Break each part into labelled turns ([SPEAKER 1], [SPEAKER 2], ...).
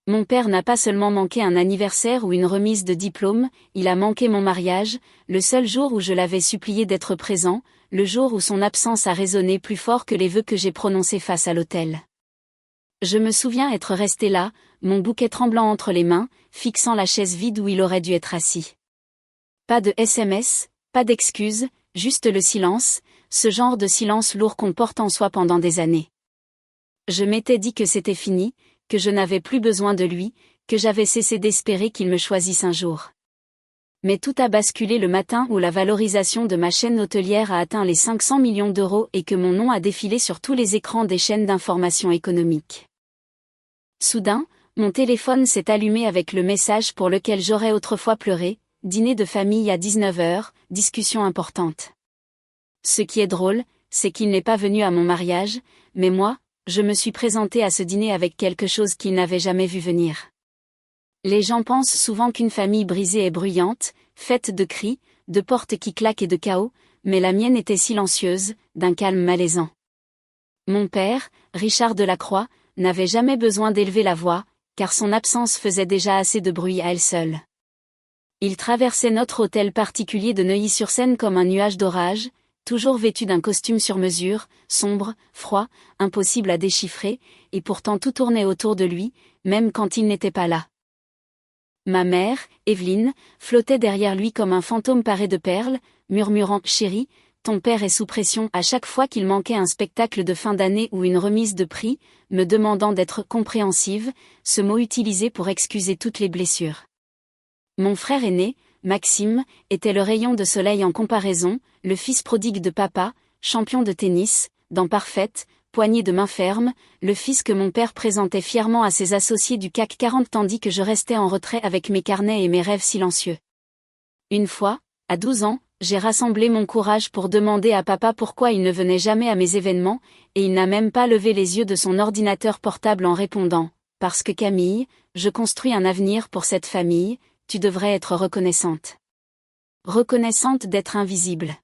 [SPEAKER 1] Mon père n'a pas seulement manqué un anniversaire ou une remise de diplôme, il a manqué mon mariage, le seul jour où je l'avais supplié d'être présent, le jour où son absence a résonné plus fort que les vœux que j'ai prononcés face à l'autel. Je me souviens être resté là, mon bouquet tremblant entre les mains, fixant la chaise vide où il aurait dû être assis. Pas de SMS, pas d'excuses, juste le silence, ce genre de silence lourd qu'on porte en soi pendant des années. Je m'étais dit que c'était fini, que je n'avais plus besoin de lui, que j'avais cessé d'espérer qu'il me choisisse un jour. Mais tout a basculé le matin où la valorisation de ma chaîne hôtelière a atteint les 500 millions d'euros et que mon nom a défilé sur tous les écrans des chaînes d'information économique. Soudain, mon téléphone s'est allumé avec le message pour lequel j'aurais autrefois pleuré, dîner de famille à 19h, discussion importante. Ce qui est drôle, c'est qu'il n'est pas venu à mon mariage, mais moi, je me suis présentée à ce dîner avec quelque chose qu'il n'avait jamais vu venir. Les gens pensent souvent qu'une famille brisée est bruyante, faite de cris, de portes qui claquent et de chaos, mais la mienne était silencieuse, d'un calme malaisant. Mon père, Richard Delacroix, n'avait jamais besoin d'élever la voix, car son absence faisait déjà assez de bruit à elle seule. Il traversait notre hôtel particulier de Neuilly-sur-Seine comme un nuage d'orage, toujours vêtu d'un costume sur mesure, sombre, froid, impossible à déchiffrer, et pourtant tout tournait autour de lui, même quand il n'était pas là. Ma mère, Evelyne, flottait derrière lui comme un fantôme paré de perles, murmurant « Chérie, ton père est sous pression » à chaque fois qu'il manquait un spectacle de fin d'année ou une remise de prix, me demandant d'être compréhensive, ce mot utilisé pour excuser toutes les blessures. Mon frère aîné, Maxime, était le rayon de soleil en comparaison, le fils prodigue de papa, champion de tennis, dents parfaites, poignée de main ferme, le fils que mon père présentait fièrement à ses associés du CAC 40 tandis que je restais en retrait avec mes carnets et mes rêves silencieux. Une fois, à 12 ans, j'ai rassemblé mon courage pour demander à papa pourquoi il ne venait jamais à mes événements, et il n'a même pas levé les yeux de son ordinateur portable en répondant « Parce que Camille, je construis un avenir pour cette famille, tu devrais être reconnaissante. » Reconnaissante d'être invisible.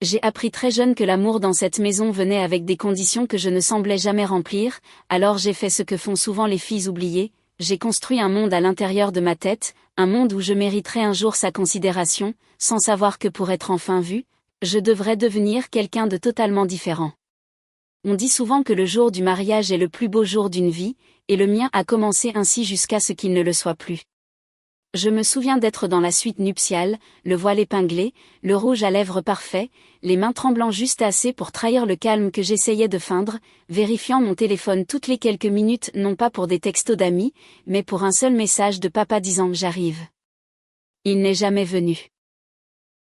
[SPEAKER 1] J'ai appris très jeune que l'amour dans cette maison venait avec des conditions que je ne semblais jamais remplir, alors j'ai fait ce que font souvent les filles oubliées, j'ai construit un monde à l'intérieur de ma tête, un monde où je mériterais un jour sa considération, sans savoir que pour être enfin vue, je devrais devenir quelqu'un de totalement différent. On dit souvent que le jour du mariage est le plus beau jour d'une vie, et le mien a commencé ainsi jusqu'à ce qu'il ne le soit plus. Je me souviens d'être dans la suite nuptiale, le voile épinglé, le rouge à lèvres parfait, les mains tremblant juste assez pour trahir le calme que j'essayais de feindre, vérifiant mon téléphone toutes les quelques minutes non pas pour des textos d'amis, mais pour un seul message de papa disant « J'arrive ». Il n'est jamais venu.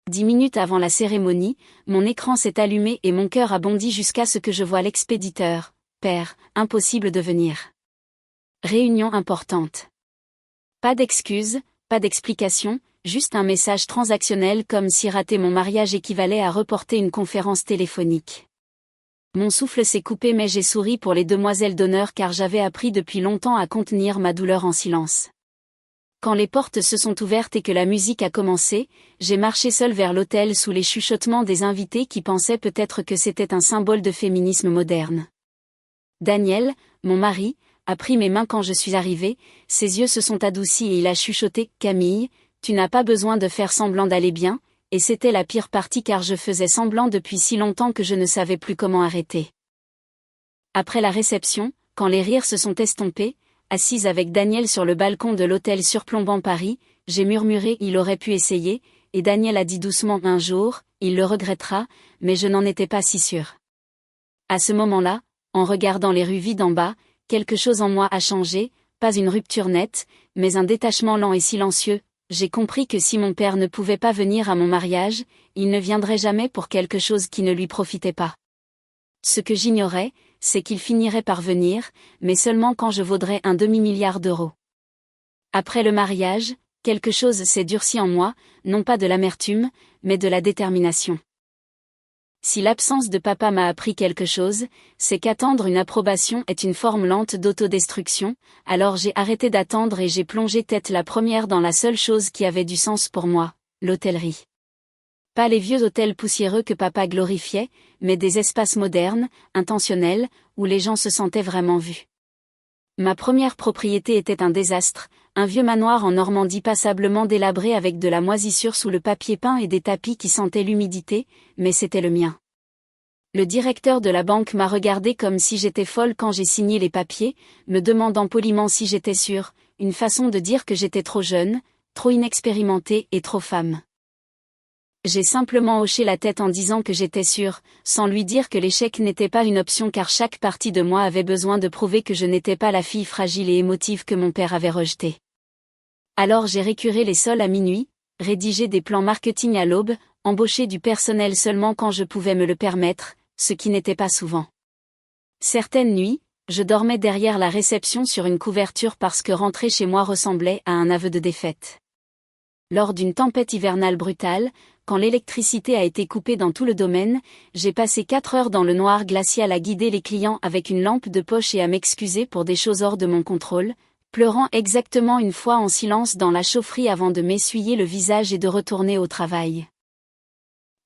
[SPEAKER 1] 10 minutes avant la cérémonie, mon écran s'est allumé et mon cœur a bondi jusqu'à ce que je voie l'expéditeur. « Père, impossible de venir. » Réunion importante. Pas d'excuses. Pas d'explication, juste un message transactionnel comme si rater mon mariage équivalait à reporter une conférence téléphonique. Mon souffle s'est coupé mais j'ai souri pour les demoiselles d'honneur car j'avais appris depuis longtemps à contenir ma douleur en silence. Quand les portes se sont ouvertes et que la musique a commencé, j'ai marché seule vers l'autel sous les chuchotements des invités qui pensaient peut-être que c'était un symbole de féminisme moderne. Daniel, mon mari, a pris mes mains quand je suis arrivée, ses yeux se sont adoucis et il a chuchoté « Camille, tu n'as pas besoin de faire semblant d'aller bien », et c'était la pire partie car je faisais semblant depuis si longtemps que je ne savais plus comment arrêter. Après la réception, quand les rires se sont estompés, assise avec Daniel sur le balcon de l'hôtel surplombant Paris, j'ai murmuré « Il aurait pu essayer », et Daniel a dit doucement « Un jour, il le regrettera », mais je n'en étais pas si sûre. À ce moment-là, en regardant les rues vides en bas, quelque chose en moi a changé, pas une rupture nette, mais un détachement lent et silencieux. J'ai compris que si mon père ne pouvait pas venir à mon mariage, il ne viendrait jamais pour quelque chose qui ne lui profitait pas. Ce que j'ignorais, c'est qu'il finirait par venir, mais seulement quand je vaudrais un demi-milliard d'euros. Après le mariage, quelque chose s'est durci en moi, non pas de l'amertume, mais de la détermination. Si l'absence de papa m'a appris quelque chose, c'est qu'attendre une approbation est une forme lente d'autodestruction, alors j'ai arrêté d'attendre et j'ai plongé tête la première dans la seule chose qui avait du sens pour moi, l'hôtellerie. Pas les vieux hôtels poussiéreux que papa glorifiait, mais des espaces modernes, intentionnels, où les gens se sentaient vraiment vus. Ma première propriété était un désastre, un vieux manoir en Normandie passablement délabré avec de la moisissure sous le papier peint et des tapis qui sentaient l'humidité, mais c'était le mien. Le directeur de la banque m'a regardé comme si j'étais folle quand j'ai signé les papiers, me demandant poliment si j'étais sûre, une façon de dire que j'étais trop jeune, trop inexpérimentée et trop femme. J'ai simplement hoché la tête en disant que j'étais sûre, sans lui dire que l'échec n'était pas une option car chaque partie de moi avait besoin de prouver que je n'étais pas la fille fragile et émotive que mon père avait rejetée. Alors j'ai récuré les sols à minuit, rédigé des plans marketing à l'aube, embauché du personnel seulement quand je pouvais me le permettre, ce qui n'était pas souvent. Certaines nuits, je dormais derrière la réception sur une couverture parce que rentrer chez moi ressemblait à un aveu de défaite. Lors d'une tempête hivernale brutale, quand l'électricité a été coupée dans tout le domaine, j'ai passé 4 heures dans le noir glacial à guider les clients avec une lampe de poche et à m'excuser pour des choses hors de mon contrôle, pleurant exactement une fois en silence dans la chaufferie avant de m'essuyer le visage et de retourner au travail.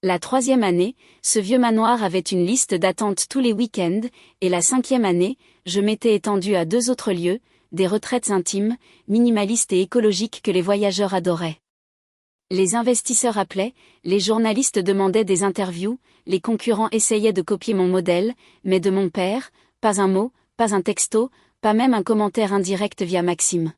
[SPEAKER 1] La 3e année, ce vieux manoir avait une liste d'attente tous les week-ends, et la 5e année, je m'étais étendue à 2 autres lieux, des retraites intimes, minimalistes et écologiques que les voyageurs adoraient. Les investisseurs appelaient, les journalistes demandaient des interviews, les concurrents essayaient de copier mon modèle, mais de mon père, pas un mot, pas un texto, pas même un commentaire indirect via Maxime.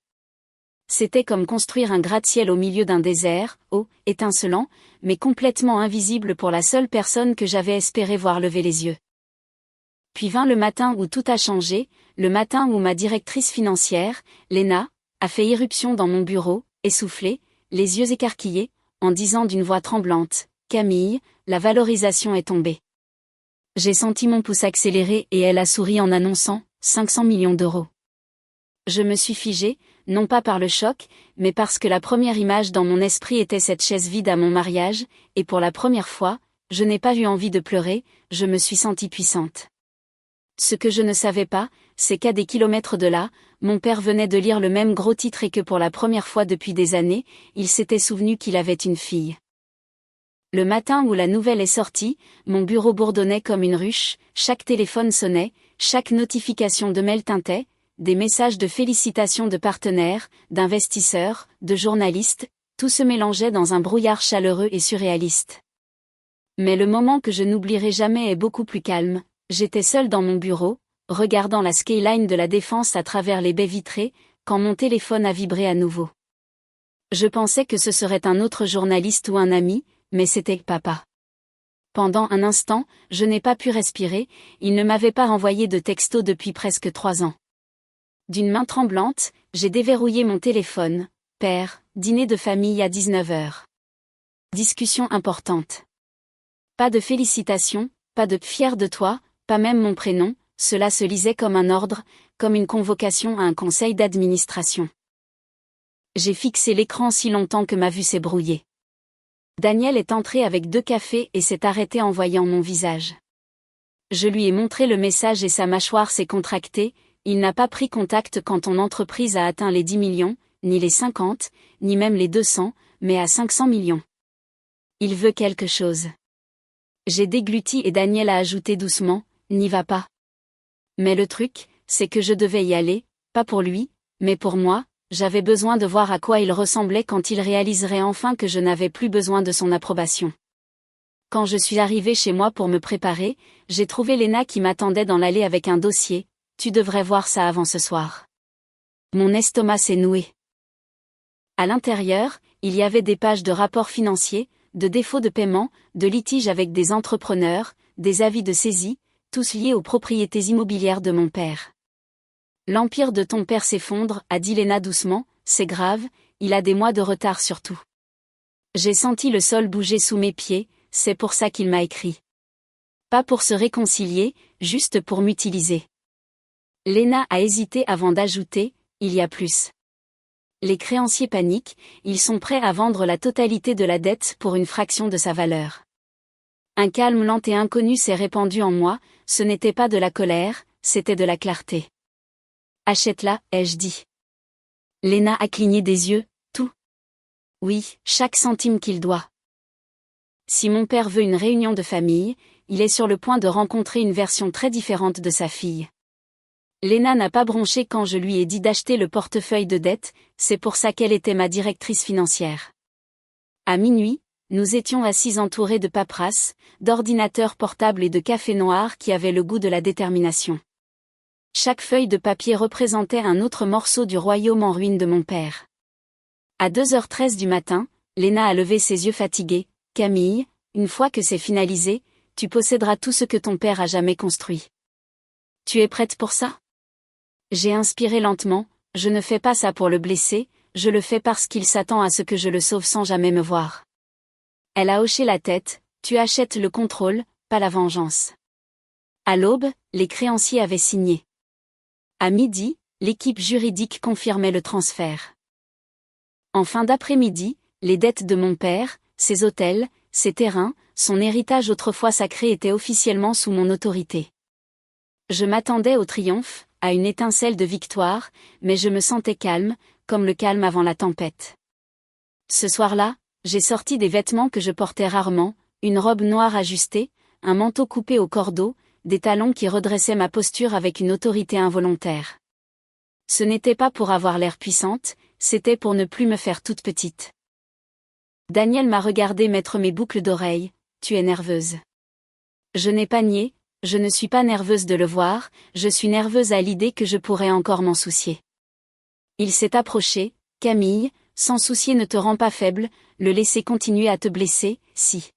[SPEAKER 1] C'était comme construire un gratte-ciel au milieu d'un désert, haut, étincelant, mais complètement invisible pour la seule personne que j'avais espéré voir lever les yeux. Puis vint le matin où tout a changé, le matin où ma directrice financière, Léna, a fait irruption dans mon bureau, essoufflée, les yeux écarquillés, en disant d'une voix tremblante, « Camille, la valorisation est tombée. » J'ai senti mon pouce accélérer et elle a souri en annonçant, 500 millions d'euros. Je me suis figée, non pas par le choc, mais parce que la première image dans mon esprit était cette chaise vide à mon mariage, et pour la première fois, je n'ai pas eu envie de pleurer, je me suis sentie puissante. Ce que je ne savais pas, c'est qu'à des kilomètres de là, mon père venait de lire le même gros titre et que pour la première fois depuis des années, il s'était souvenu qu'il avait une fille. Le matin où la nouvelle est sortie, mon bureau bourdonnait comme une ruche, chaque téléphone sonnait, chaque notification de mail tintait, des messages de félicitations de partenaires, d'investisseurs, de journalistes, tout se mélangeait dans un brouillard chaleureux et surréaliste. Mais le moment que je n'oublierai jamais est beaucoup plus calme, j'étais seule dans mon bureau, regardant la skyline de la Défense à travers les baies vitrées, quand mon téléphone a vibré à nouveau. Je pensais que ce serait un autre journaliste ou un ami, mais c'était papa. Pendant un instant, je n'ai pas pu respirer, il ne m'avait pas envoyé de texto depuis presque 3 ans. D'une main tremblante, j'ai déverrouillé mon téléphone. Père, dîner de famille à 19h. Discussion importante. Pas de félicitations, pas de fier de toi, pas même mon prénom, cela se lisait comme un ordre, comme une convocation à un conseil d'administration. J'ai fixé l'écran si longtemps que ma vue s'est brouillée. Daniel est entré avec 2 cafés et s'est arrêté en voyant mon visage. Je lui ai montré le message et sa mâchoire s'est contractée. Il n'a pas pris contact quand ton entreprise a atteint les 10 millions, ni les 50, ni même les 200, mais à 500 millions. Il veut quelque chose. J'ai dégluti et Daniel a ajouté doucement, n'y va pas. Mais le truc, c'est que je devais y aller, pas pour lui, mais pour moi, j'avais besoin de voir à quoi il ressemblait quand il réaliserait enfin que je n'avais plus besoin de son approbation. Quand je suis arrivée chez moi pour me préparer, j'ai trouvé Léna qui m'attendait dans l'allée avec un dossier. Tu devrais voir ça avant ce soir. Mon estomac s'est noué. À l'intérieur, il y avait des pages de rapports financiers, de défauts de paiement, de litiges avec des entrepreneurs, des avis de saisie, tous liés aux propriétés immobilières de mon père. L'empire de ton père s'effondre, a dit Léna doucement, c'est grave, il a des mois de retard sur tout. J'ai senti le sol bouger sous mes pieds, c'est pour ça qu'il m'a écrit. Pas pour se réconcilier, juste pour m'utiliser. Léna a hésité avant d'ajouter, il y a plus. Les créanciers paniquent, ils sont prêts à vendre la totalité de la dette pour une fraction de sa valeur. Un calme lent et inconnu s'est répandu en moi, ce n'était pas de la colère, c'était de la clarté. Achète-la, ai-je dit. Léna a cligné des yeux, tout. Oui, chaque centime qu'il doit. Si mon père veut une réunion de famille, il est sur le point de rencontrer une version très différente de sa fille. Léna n'a pas bronché quand je lui ai dit d'acheter le portefeuille de dette, c'est pour ça qu'elle était ma directrice financière. À minuit, nous étions assis entourés de paperasses, d'ordinateurs portables et de café noir qui avaient le goût de la détermination. Chaque feuille de papier représentait un autre morceau du royaume en ruine de mon père. À 2h13 du matin, Léna a levé ses yeux fatigués. « Camille, une fois que c'est finalisé, tu posséderas tout ce que ton père a jamais construit. Tu es prête pour ça ?» J'ai inspiré lentement. Je ne fais pas ça pour le blesser, je le fais parce qu'il s'attend à ce que je le sauve sans jamais me voir. Elle a hoché la tête. Tu achètes le contrôle, pas la vengeance. À l'aube, les créanciers avaient signé. À midi, l'équipe juridique confirmait le transfert. En fin d'après-midi, les dettes de mon père, ses hôtels, ses terrains, son héritage autrefois sacré étaient officiellement sous mon autorité. Je m'attendais au triomphe, à une étincelle de victoire, mais je me sentais calme, comme le calme avant la tempête. Ce soir-là, j'ai sorti des vêtements que je portais rarement, une robe noire ajustée, un manteau coupé au cordeau, des talons qui redressaient ma posture avec une autorité involontaire. Ce n'était pas pour avoir l'air puissante, c'était pour ne plus me faire toute petite. Daniel m'a regardé mettre mes boucles d'oreilles. « Tu es nerveuse. » Je n'ai pas nié, je ne suis pas nerveuse de le voir, je suis nerveuse à l'idée que je pourrais encore m'en soucier. Il s'est approché. « Camille, s'en soucier ne te rend pas faible, le laisser continuer à te blesser, si. »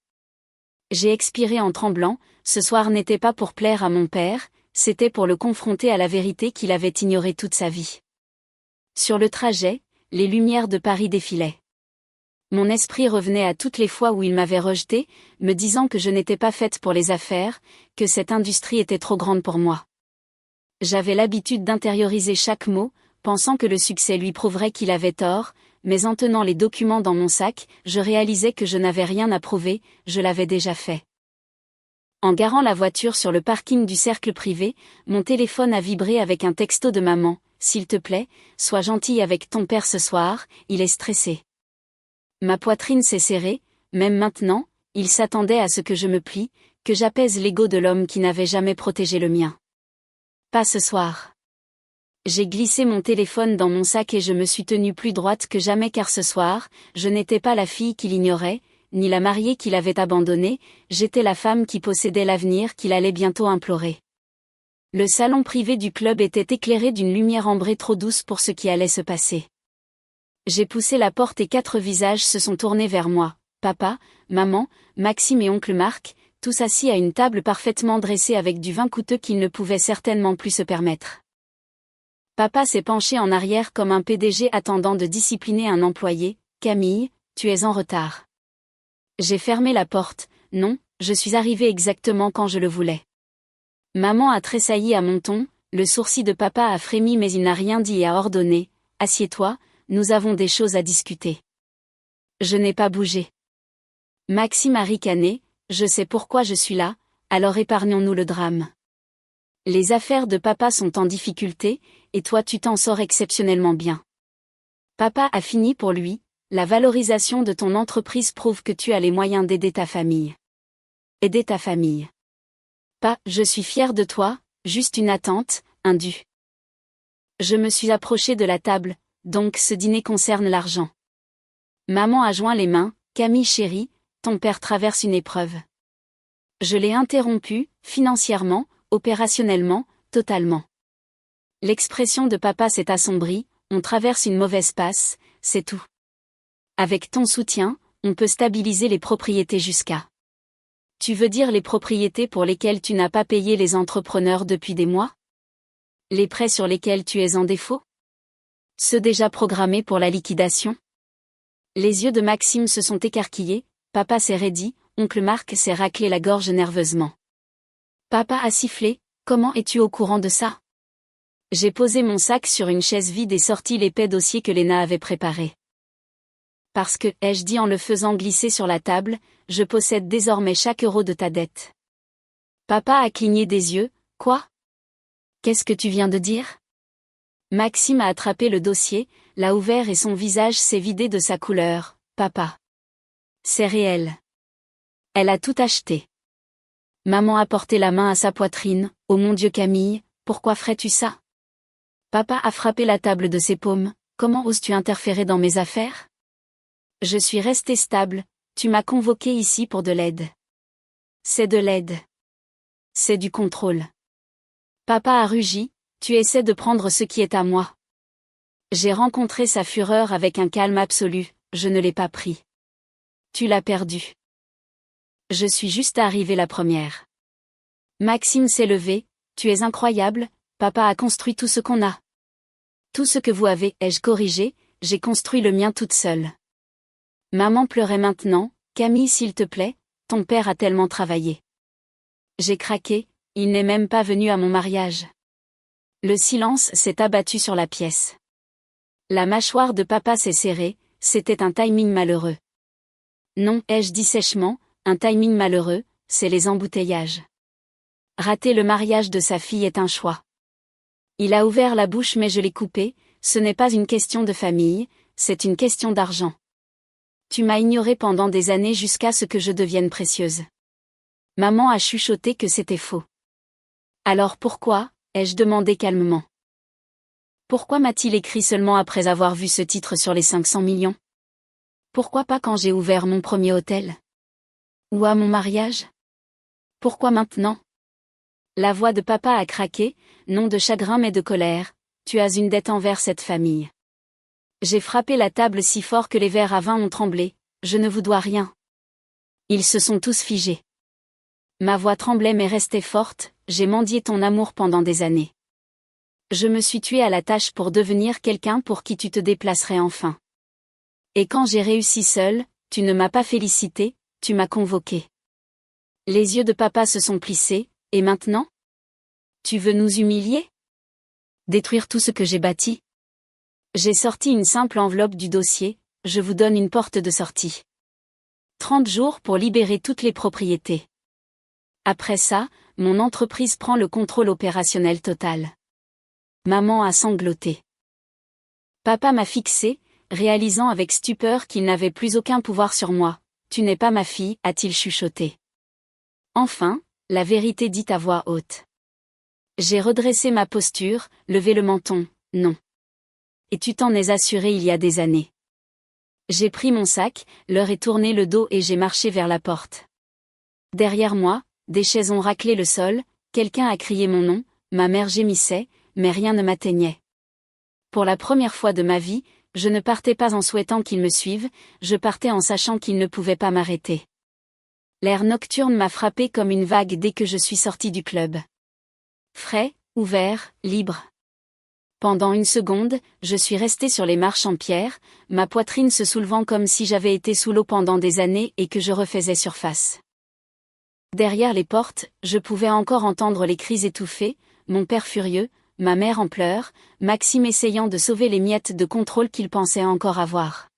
[SPEAKER 1] J'ai expiré en tremblant. Ce soir n'était pas pour plaire à mon père, c'était pour le confronter à la vérité qu'il avait ignorée toute sa vie. Sur le trajet, les lumières de Paris défilaient. Mon esprit revenait à toutes les fois où il m'avait rejetée, me disant que je n'étais pas faite pour les affaires, que cette industrie était trop grande pour moi. J'avais l'habitude d'intérioriser chaque mot, pensant que le succès lui prouverait qu'il avait tort, mais en tenant les documents dans mon sac, je réalisais que je n'avais rien à prouver, je l'avais déjà fait. En garant la voiture sur le parking du cercle privé, mon téléphone a vibré avec un texto de maman. « S'il te plaît, sois gentille avec ton père ce soir, il est stressé. » Ma poitrine s'est serrée, même maintenant, il s'attendait à ce que je me plie, que j'apaise l'ego de l'homme qui n'avait jamais protégé le mien. Pas ce soir. J'ai glissé mon téléphone dans mon sac et je me suis tenue plus droite que jamais car ce soir, je n'étais pas la fille qu'il ignorait, ni la mariée qu'il avait abandonnée, j'étais la femme qui possédait l'avenir qu'il allait bientôt implorer. Le salon privé du club était éclairé d'une lumière ambrée trop douce pour ce qui allait se passer. J'ai poussé la porte et 4 visages se sont tournés vers moi. Papa, maman, Maxime et oncle Marc, tous assis à une table parfaitement dressée avec du vin coûteux qu'ils ne pouvaient certainement plus se permettre. Papa s'est penché en arrière comme un PDG attendant de discipliner un employé. « Camille, tu es en retard. » J'ai fermé la porte. Non, je suis arrivée exactement quand je le voulais. Maman a tressailli à mon ton, le sourcil de papa a frémi mais il n'a rien dit et a ordonné. « Assieds-toi, nous avons des choses à discuter. » Je n'ai pas bougé. Maxime a ricané. « Je sais pourquoi je suis là, alors épargnons-nous le drame. Les affaires de papa sont en difficulté, et toi tu t'en sors exceptionnellement bien. Papa a fini pour lui, la valorisation de ton entreprise prouve que tu as les moyens d'aider ta famille. Aider ta famille. Pas, je suis fière de toi, juste une attente, un dû. » Je me suis approchée de la table, donc ce dîner concerne l'argent. Maman a joint les mains. « Camille chérie, ton père traverse une épreuve. » Je l'ai interrompu, financièrement, opérationnellement, totalement. L'expression de papa s'est assombrie. « On traverse une mauvaise passe, c'est tout. Avec ton soutien, on peut stabiliser les propriétés jusqu'à. » Tu veux dire les propriétés pour lesquelles tu n'as pas payé les entrepreneurs depuis des mois? Les prêts sur lesquels tu es en défaut? Ceux déjà programmés pour la liquidation? Les yeux de Maxime se sont écarquillés, papa s'est raidi, oncle Marc s'est raclé la gorge nerveusement. Papa a sifflé. « Comment es-tu au courant de ça? » J'ai posé mon sac sur une chaise vide et sorti l'épais dossier que Léna avait préparé. Parce que, ai-je dit en le faisant glisser sur la table, je possède désormais chaque euro de ta dette. Papa a cligné des yeux. « Quoi? Qu'est-ce que tu viens de dire? » Maxime a attrapé le dossier, l'a ouvert et son visage s'est vidé de sa couleur. « Papa. C'est réel. Elle a tout acheté. » Maman a porté la main à sa poitrine. « Oh mon Dieu Camille, pourquoi ferais-tu ça? Papa a frappé la table de ses paumes. Comment oses-tu interférer dans mes affaires? Je suis resté stable, tu m'as convoqué ici pour de l'aide. C'est de l'aide. C'est du contrôle. Papa a rugi, tu essaies de prendre ce qui est à moi. J'ai rencontré sa fureur avec un calme absolu, je ne l'ai pas pris. Tu l'as perdu. Je suis juste arrivée la première. Maxime s'est levé, tu es incroyable, papa a construit tout ce qu'on a. Tout ce que vous avez, ai-je corrigé, j'ai construit le mien toute seule. Maman pleurait maintenant, Camille s'il te plaît, ton père a tellement travaillé. J'ai craqué, il n'est même pas venu à mon mariage. Le silence s'est abattu sur la pièce. La mâchoire de papa s'est serrée, c'était un timing malheureux. Non, ai-je dit sèchement, un timing malheureux, c'est les embouteillages. Rater le mariage de sa fille est un choix. Il a ouvert la bouche mais je l'ai coupé, ce n'est pas une question de famille, c'est une question d'argent. Tu m'as ignoré pendant des années jusqu'à ce que je devienne précieuse. Maman a chuchoté que c'était faux. Alors pourquoi, ai-je demandé calmement. Pourquoi m'a-t-il écrit seulement après avoir vu ce titre sur les 500 millions? Pourquoi pas quand j'ai ouvert mon premier hôtel? Ou à mon mariage? Pourquoi maintenant? La voix de papa a craqué, non de chagrin mais de colère, tu as une dette envers cette famille. J'ai frappé la table si fort que les verres à vin ont tremblé, je ne vous dois rien. Ils se sont tous figés. Ma voix tremblait mais restait forte, j'ai mendié ton amour pendant des années. Je me suis tuée à la tâche pour devenir quelqu'un pour qui tu te déplacerais enfin. Et quand j'ai réussi seule, tu ne m'as pas félicité, tu m'as convoqué. Les yeux de papa se sont plissés, et maintenant? Tu veux nous humilier? Détruire tout ce que j'ai bâti? J'ai sorti une simple enveloppe du dossier, je vous donne une porte de sortie. 30 jours pour libérer toutes les propriétés. Après ça, mon entreprise prend le contrôle opérationnel total. Maman a sangloté. Papa m'a fixé, réalisant avec stupeur qu'il n'avait plus aucun pouvoir sur moi. Tu n'es pas ma fille, a-t-il chuchoté. Enfin, la vérité dit à voix haute. J'ai redressé ma posture, levé le menton, non. Et tu t'en es assuré il y a des années. J'ai pris mon sac, leur ai tourné le dos et j'ai marché vers la porte. Derrière moi, des chaises ont raclé le sol, quelqu'un a crié mon nom, ma mère gémissait, mais rien ne m'atteignait. Pour la première fois de ma vie, je ne partais pas en souhaitant qu'ils me suivent, je partais en sachant qu'ils ne pouvaient pas m'arrêter. L'air nocturne m'a frappé comme une vague dès que je suis sortie du club. Frais, ouvert, libre. Pendant une seconde, je suis restée sur les marches en pierre, ma poitrine se soulevant comme si j'avais été sous l'eau pendant des années et que je refaisais surface. Derrière les portes, je pouvais encore entendre les cris étouffés, mon père furieux, ma mère en pleurs, Maxime essayant de sauver les miettes de contrôle qu'il pensait encore avoir.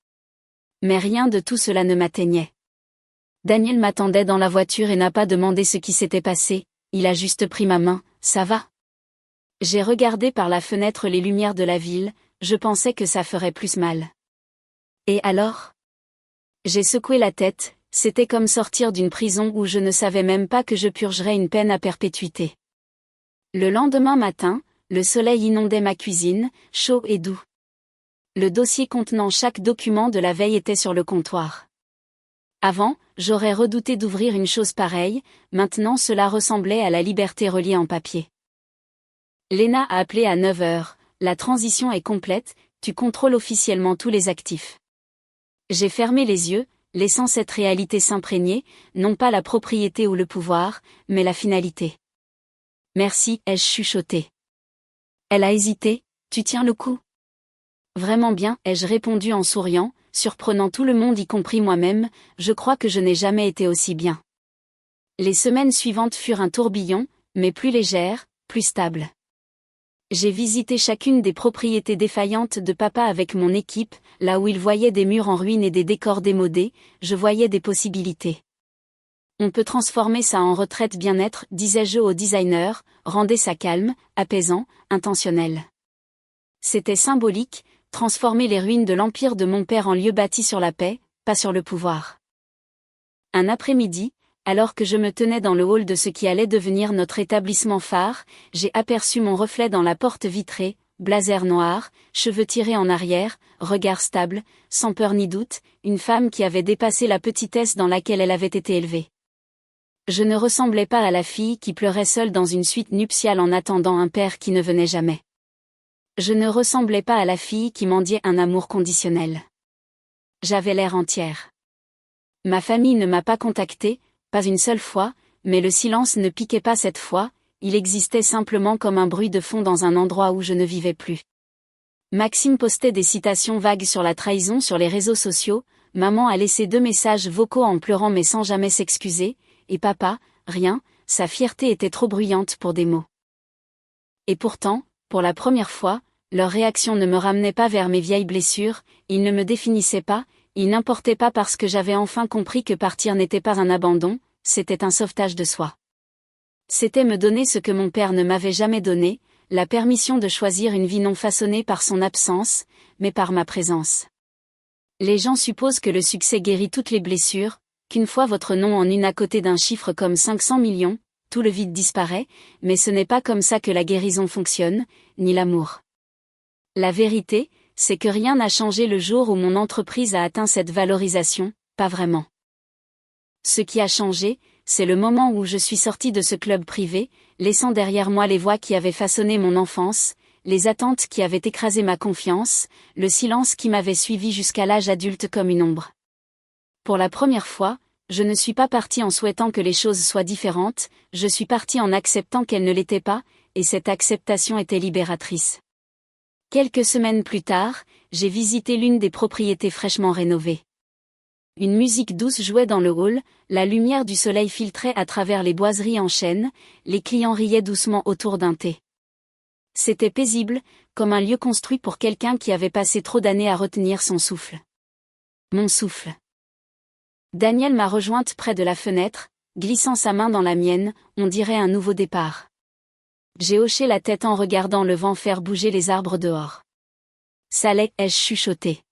[SPEAKER 1] Mais rien de tout cela ne m'atteignait. Daniel m'attendait dans la voiture et n'a pas demandé ce qui s'était passé, il a juste pris ma main, ça va? J'ai regardé par la fenêtre les lumières de la ville, je pensais que ça ferait plus mal. Et alors? J'ai secoué la tête, c'était comme sortir d'une prison où je ne savais même pas que je purgerais une peine à perpétuité. Le lendemain matin, le soleil inondait ma cuisine, chaud et doux. Le dossier contenant chaque document de la veille était sur le comptoir. Avant, j'aurais redouté d'ouvrir une chose pareille, maintenant cela ressemblait à la liberté reliée en papier. Léna a appelé à 9 heures, la transition est complète, tu contrôles officiellement tous les actifs. J'ai fermé les yeux, laissant cette réalité s'imprégner, non pas la propriété ou le pouvoir, mais la finalité. Merci, ai-je chuchoté. Elle a hésité, tu tiens le coup? Vraiment bien, ai-je répondu en souriant, surprenant tout le monde y compris moi-même, je crois que je n'ai jamais été aussi bien. Les semaines suivantes furent un tourbillon, mais plus légères, plus stables. J'ai visité chacune des propriétés défaillantes de papa avec mon équipe, là où il voyait des murs en ruine et des décors démodés, je voyais des possibilités. On peut transformer ça en retraite bien-être, disais-je au designer, rendez ça calme, apaisant, intentionnel. C'était symbolique, transformer les ruines de l'empire de mon père en lieu bâti sur la paix, pas sur le pouvoir. Un après-midi, alors que je me tenais dans le hall de ce qui allait devenir notre établissement phare, j'ai aperçu mon reflet dans la porte vitrée, blazer noir, cheveux tirés en arrière, regard stable, sans peur ni doute, une femme qui avait dépassé la petitesse dans laquelle elle avait été élevée. Je ne ressemblais pas à la fille qui pleurait seule dans une suite nuptiale en attendant un père qui ne venait jamais. Je ne ressemblais pas à la fille qui mendiait un amour conditionnel. J'avais l'air entière. Ma famille ne m'a pas contactée, pas une seule fois, mais le silence ne piquait pas cette fois, il existait simplement comme un bruit de fond dans un endroit où je ne vivais plus. Maxime postait des citations vagues sur la trahison sur les réseaux sociaux, maman a laissé 2 messages vocaux en pleurant mais sans jamais s'excuser, et papa, rien, sa fierté était trop bruyante pour des mots. Et pourtant, pour la première fois, leur réaction ne me ramenait pas vers mes vieilles blessures, ils ne me définissaient pas, ils n'importaient pas parce que j'avais enfin compris que partir n'était pas un abandon, c'était un sauvetage de soi. C'était me donner ce que mon père ne m'avait jamais donné, la permission de choisir une vie non façonnée par son absence, mais par ma présence. Les gens supposent que le succès guérit toutes les blessures, qu'une fois votre nom en une à côté d'un chiffre comme 500 millions, tout le vide disparaît, mais ce n'est pas comme ça que la guérison fonctionne, ni l'amour. La vérité, c'est que rien n'a changé le jour où mon entreprise a atteint cette valorisation, pas vraiment. Ce qui a changé, c'est le moment où je suis sortie de ce club privé, laissant derrière moi les voix qui avaient façonné mon enfance, les attentes qui avaient écrasé ma confiance, le silence qui m'avait suivi jusqu'à l'âge adulte comme une ombre. Pour la première fois, je ne suis pas partie en souhaitant que les choses soient différentes, je suis partie en acceptant qu'elles ne l'étaient pas, et cette acceptation était libératrice. Quelques semaines plus tard, j'ai visité l'une des propriétés fraîchement rénovées. Une musique douce jouait dans le hall, la lumière du soleil filtrait à travers les boiseries en chêne, les clients riaient doucement autour d'un thé. C'était paisible, comme un lieu construit pour quelqu'un qui avait passé trop d'années à retenir son souffle. Mon souffle. Daniel m'a rejointe près de la fenêtre, glissant sa main dans la mienne, on dirait un nouveau départ. J'ai hoché la tête en regardant le vent faire bouger les arbres dehors. Ça l'est, ai-je chuchoté.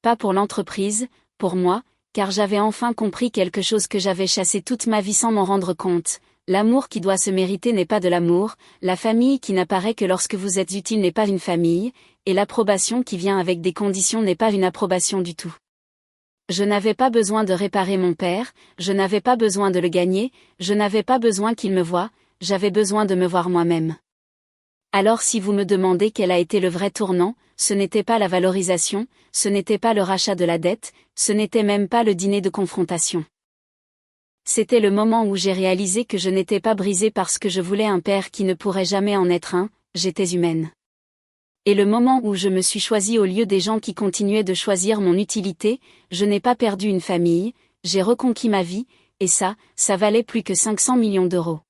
[SPEAKER 1] Pas pour l'entreprise, pour moi, car j'avais enfin compris quelque chose que j'avais chassé toute ma vie sans m'en rendre compte. L'amour qui doit se mériter n'est pas de l'amour, la famille qui n'apparaît que lorsque vous êtes utile n'est pas une famille, et l'approbation qui vient avec des conditions n'est pas une approbation du tout. Je n'avais pas besoin de réparer mon père, je n'avais pas besoin de le gagner, je n'avais pas besoin qu'il me voie, j'avais besoin de me voir moi-même. Alors si vous me demandez quel a été le vrai tournant, ce n'était pas la valorisation, ce n'était pas le rachat de la dette, ce n'était même pas le dîner de confrontation. C'était le moment où j'ai réalisé que je n'étais pas brisée parce que je voulais un père qui ne pourrait jamais en être un, j'étais humaine. Et le moment où je me suis choisie au lieu des gens qui continuaient de choisir mon utilité, je n'ai pas perdu une famille, j'ai reconquis ma vie, et ça valait plus que 500 millions d'euros.